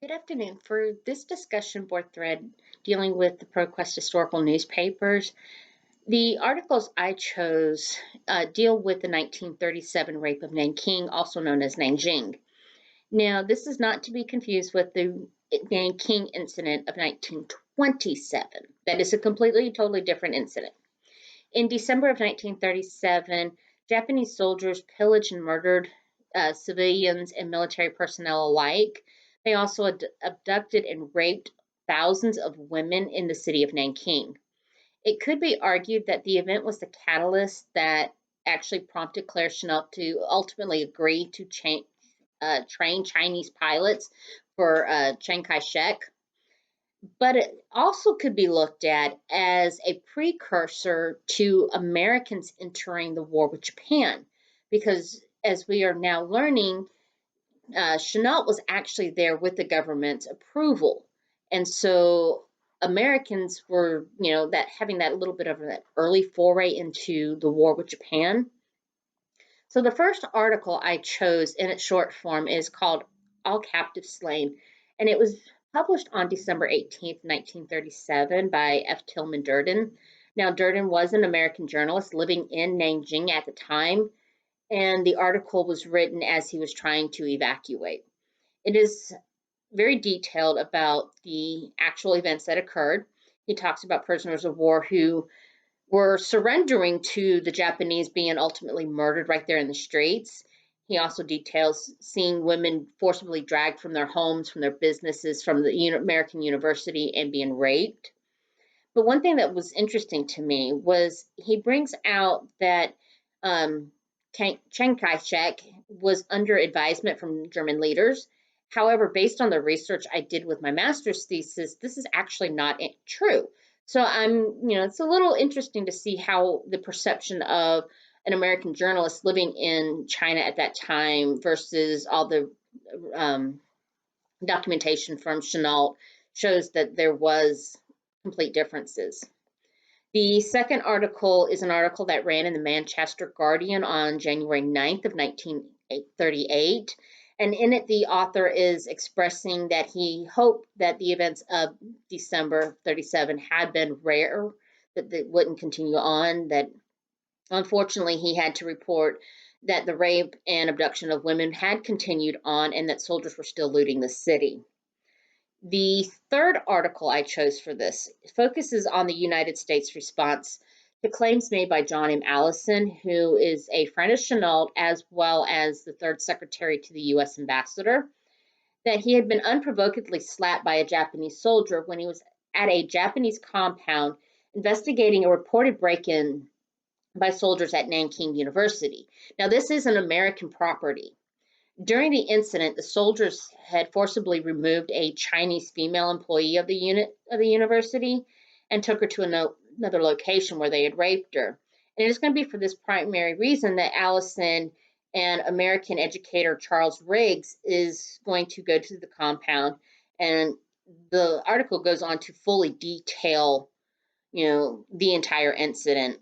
Good afternoon. For this discussion board thread dealing with the ProQuest historical newspapers, the articles I chose deal with the 1937 rape of Nanking, also known as Nanjing. Now, this is not to be confused with the Nanking incident of 1927. That is a totally different incident. In December of 1937, Japanese soldiers pillaged and murdered civilians and military personnel alike. They also abducted and raped thousands of women in the city of Nanking. It could be argued that the event was the catalyst that actually prompted Claire Chennault to ultimately agree to train Chinese pilots for Chiang Kai shek. But it also could be looked at as a precursor to Americans entering the war with Japan, because as we are now learning, Chennault was actually there with the government's approval. And so Americans were, that having that little bit of that early foray into the war with Japan. So the first article I chose in its short form is called All Captives Slain, and it was published on December 18th, 1937 by F. Tillman Durden. Now, Durden was an American journalist living in Nanjing at the time, and the article was written as he was trying to evacuate. It is very detailed about the actual events that occurred. He talks about prisoners of war who were surrendering to the Japanese being ultimately murdered right there in the streets. He also details seeing women forcibly dragged from their homes, from their businesses, from the American University and being raped. But one thing that was interesting to me was he brings out that Chiang Kai-shek was under advisement from German leaders. However, based on the research I did with my master's thesis, this is actually not true. So it's a little interesting to see how the perception of an American journalist living in China at that time versus all the documentation from Chennault shows that there was complete differences. The second article is an article that ran in the Manchester Guardian on January 9th of 1938. And in it, the author is expressing that he hoped that the events of December 37 had been rare, that they wouldn't continue on, that unfortunately he had to report that the rape and abduction of women had continued on and that soldiers were still looting the city. The third article I chose for this focuses on the United States response to claims made by John M. Allison, who is a friend of Chennault as well as the third secretary to the U.S. ambassador, that he had been unprovokedly slapped by a Japanese soldier when he was at a Japanese compound investigating a reported break-in by soldiers at Nanking University. Now, this is an American property. During the incident, the soldiers had forcibly removed a Chinese female employee of the university and took her to another location where they had raped her. And it is going to be for this primary reason that Allison and American educator Charles Riggs is going to go to the compound, and the article goes on to fully detail, the entire incident.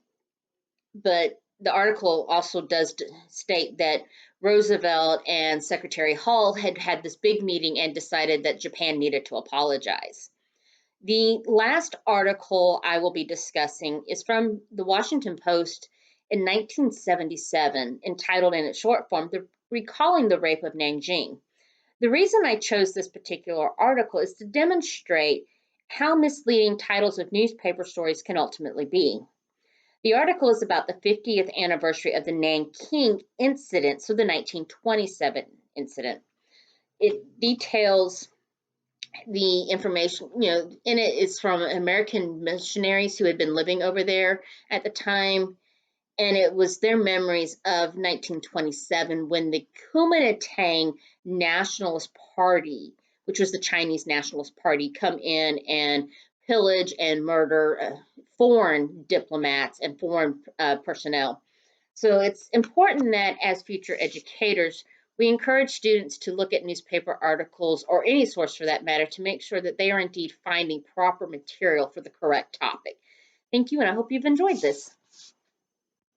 But the article also does state that Roosevelt and Secretary Hull had had this big meeting and decided that Japan needed to apologize. The last article I will be discussing is from the Washington Post in 1977, entitled in its short form, Recalling the Rape of Nanjing. The reason I chose this particular article is to demonstrate how misleading titles of newspaper stories can ultimately be. The article is about the 50th anniversary of the Nanking incident, so the 1927 incident. It details the information, in it is from American missionaries who had been living over there at the time, and it was their memories of 1927 when the Kuomintang Nationalist Party, which was the Chinese Nationalist Party, come in and pillage and murder foreign diplomats and foreign personnel. So it's important that as future educators, we encourage students to look at newspaper articles or any source for that matter to make sure that they are indeed finding proper material for the correct topic. Thank you, and I hope you've enjoyed this.